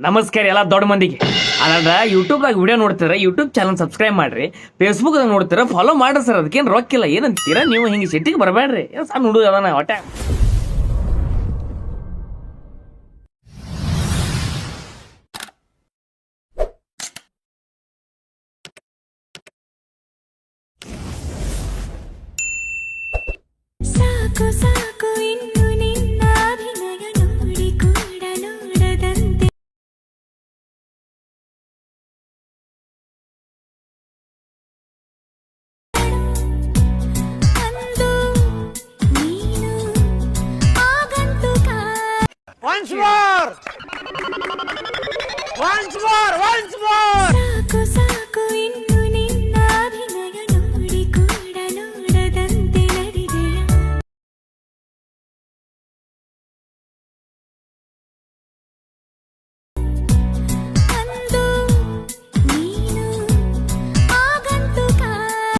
ನಮಸ್ಕಾರ ಎಲ್ಲ ದೊಡ್ಡ ಮಂದಿಗೆ. ಅದ ಯೂಟ್ಯೂಬ್ದಾಗ ವಿಡಿಯೋ ನೋಡ್ತೀರ, ಯೂಟ್ಯೂಬ್ ಚಾನಲ್ ಸಬ್ಸ್ಕ್ರೈಬ್ ಮಾಡ್ರಿ. ಫೇಸ್ಬುಕ್ದಾಗ ನೋಡ್ತೀರ, ಫಾಲೋ ಮಾಡ್ರಿ ಸರ್. ಅದಕ್ಕೇನು ರೊಕ್ಕಿಲ್ಲ. ಏನಂತೀರ ನೀವು? ಹಿಂಗೆ ಸಿಟ್ಟಿಗೆ ಬರಬೇಡ್ರಿ. ಏನು ಸಣ್ಣ ಹುಡುಗ ಅದಾನ ಹೊಟ್ಟೆ. ಸಾಕು ಸಾಕು ಇನ್ನು ನಿನ್ನ ಅಭಿನಯ ನೋಡಿ ಕೂಡ ನೋಡದಂತೆ ಅಂದು ನೀನು ಆಗಂತುಕ. Once more! Once more! Once more!